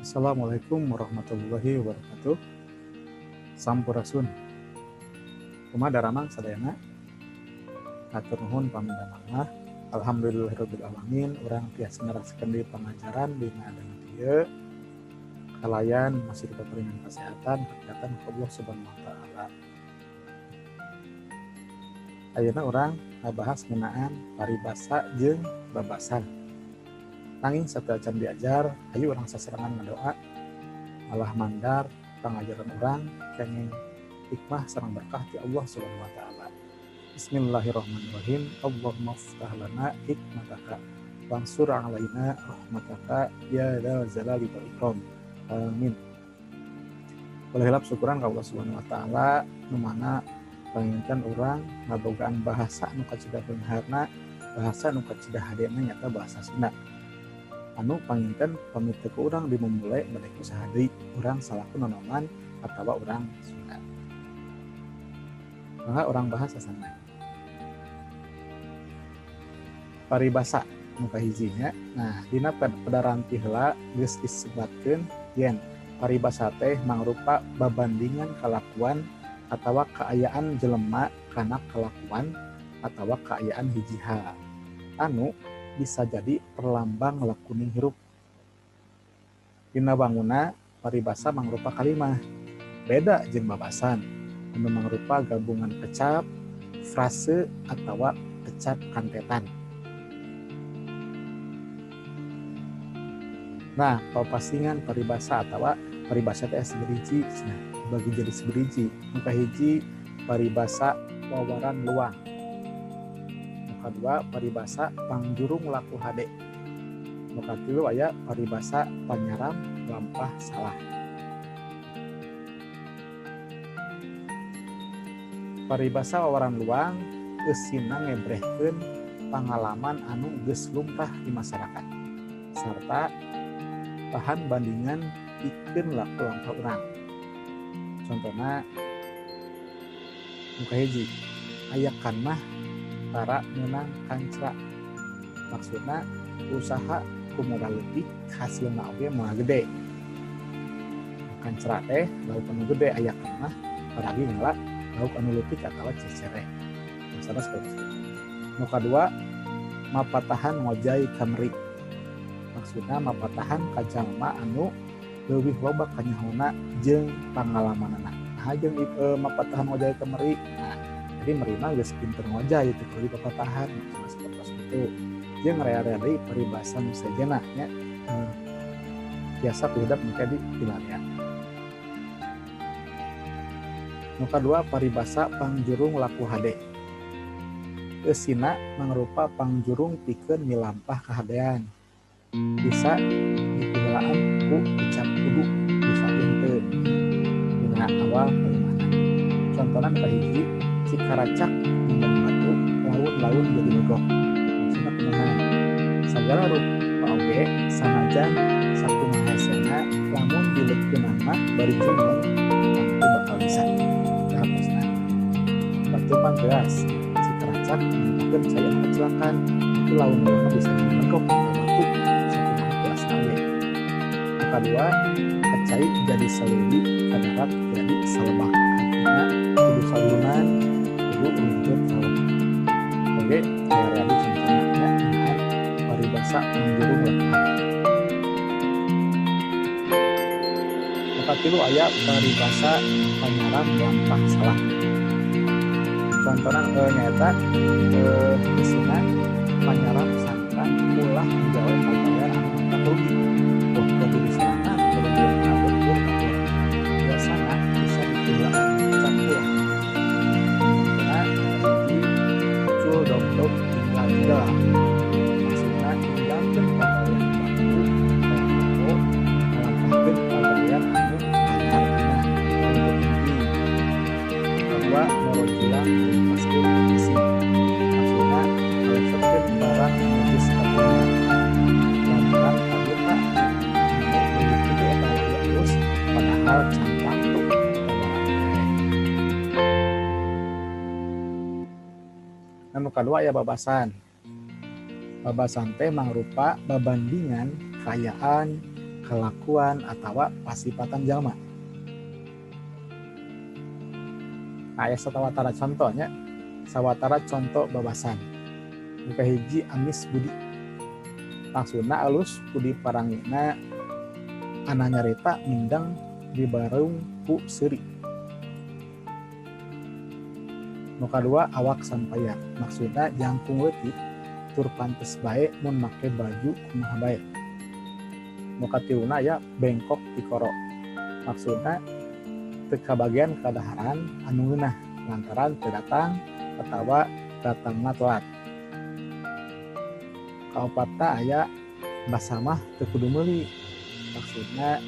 Assalamualaikum warahmatullahi wabarakatuh. Sampurasun. Kumaha daramang sadayana. Hatur nuhun pamindamana. Alhamdulillahirabbil alamin. Urang tiasa neraskeun di pangajaran dina dina dieu kalayan masih dipateuringan kesehatan berkaitan ka Allah Subhanahu wa taala. Ayeuna urang ngabahas ngeunaan paribasa jeung babasan. Nanging sateeu can diajar, ayo urang saserangan ngadoa. Allah mandar pangajaran urang kenging hikmah sareng berkah ti Allah Subhanahu wa taala. Bismillahirrahmanirrahim. Allahumma ftah lana hikmataka wansur alaina rahmataka ya dzal jalali wal ikram. Amin. Boleh syukuran ka Allah Subhanahu wa taala nu mana panginten urang ngabogaan bahasa nu kacidah beunharna, bahasa nu kacidah hadena nyata bahasa Sunda. Anu panginten pamit ke urang dimulai bade usaha deui urang salaku nonoman atawa urang Sunda. Maka urang bahasa sana. Paribasa nu kahijinya. Nah, dina padaranti heula geus disebatkeun yen paribasa teh mangrupa babandingan kalakuan atawa kaayaan jelema kana kalakuan atawa kaayaan hiji hal anu bisa jadi perlambang lakuning hirup. Dina banguna paribasa mangrupa kalimah beda jeung babasan anu mangrupa gabungan kecap, frase atawa kecap kantetan. Nah, papasingan paribasa atawa paribasa teh saberiji, nah bagi jadi saberiji. Nu kahiji paribasa wawaran luang. Kedua paribasa pangjurung laku hade. Nu katilu aya paribasa panyaram lampah salah. Paribasa wawaran luang eusina ngebrehkeun pangalaman anu geus lumrah di masyarakat sarta bahan bandingan pikeun laku lampah urang. Contohna nu kahiji aya kanmah tara menang kancra, maksudna usaha kumodal leutik hasilna oge moal gede. Kancra teh lauk anu gede aya kanmah paragi ngalah lauk anu leutik atawa cecere. Maksudna seperti itu. Nu kadua mapatahan ngojay kameri, maksudna mapatahan ka jalma anu leuwih loba kanyahona jeung pangalamanana. Nah, jeung mapatahan ngojay kameri. Nah, jadi merima geus pinter ngojay itu kudu papatahan seperti itu. Jeung rea-rea deui paribasa nu sejenna nya biasa kulidak muka di wilayah. Nu kadua paribasa pangjurung laku hade. Eusina mangrupa pangjurung pikeun milampah kahadean. Bisa dipidaan ku ucap kudu bisa henteu dina awal palimana. Contohna kahiji cikaracak dengan batu laun-laun jadi legok. Maksudna kumaha? Sagala rupa oge sanajan sakumaha hasilna lamun dileutkeunana bari jemur pasti bakal bisa. Harusna batu panggeas cikaracak nyebutkeun cai kecelakaan itu laun-launna bisa jadi legok batu sakumaha geasna oge. Kedua, kacai jadi saleubi kadarat jadi salebak. Artinya kudu salunan untuk kalau oke area di contohnya paribasa menjurung lakukan. Maka tilu aya paribasa panyaram lampah salah. Contohnya nyata disina panyaram sangkan ulah menjauh pagawaian anu rugi. Oh kudu disana kerugian betul biasana bisa ditilang campur. Dok tinggal juga maksudnya tinggalkan pagawaian batu atau melampahkan pagawaian anu anyarna untuk tinggi. Kedua morojilang masuk isi maksudnya melesetkan barang medis katanya lantaran kabita memiliki atau virus padahal cantang tuh. Anu kadua aya babasan. Babasan teh mangrupa babandingan kaayaan, kelakuan atau pasipatan jalma. Aya satawatara contohnya, sawatara contoh babasan. Muka hiji amis budi. Maksudna alus budi parangina ana nyarita mindang di barung ku seuri. Muka dua awak sampaian. Maksudna jangkung leutik tur pantes bae mun make baju kumaha bae. Muka tiluna ya bengkok ti koro. Maksudna teu kabagian kadaharan anu ngeunah lantaran teu datang atawa datangna telat. Kaopatna aya basa mah teu kudu meuli. Maksudna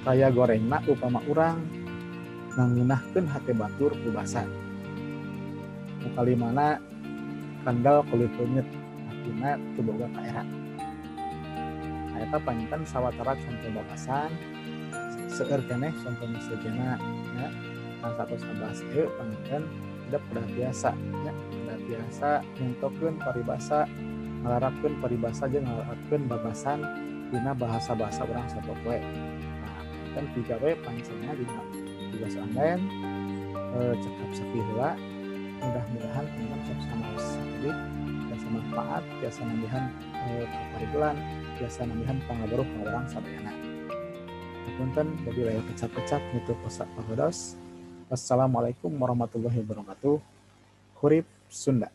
kaya gorengna upama urang ngeunahkeun hate batur ku basa. Nu kalimana kandal kulit leungit artina teu boga kaera. Eta panginten sawatara contoh babasan seueur keneh contoh misalnya ya kan 111 panginten hidup udah biasa ya udah biasa nyentokeun paribasa ngalarapkeun paribasa jeung ngalarapkeun babasan dina bahasa-bahasa urang sapopoe. Nah, kan tiga we pangintenna dina bahasa online cekap sakieu heula mudah-mudahan teman sok sanaos jadi biasa manfaat biasa nambihan kaparigulan biasa nambihan pangabaruh ka urang sadayana. Punten bagi layar kecap-kecap nutup pesak pahodos. Wassalamualaikum warahmatullahi wabarakatuh. Hurip Sunda.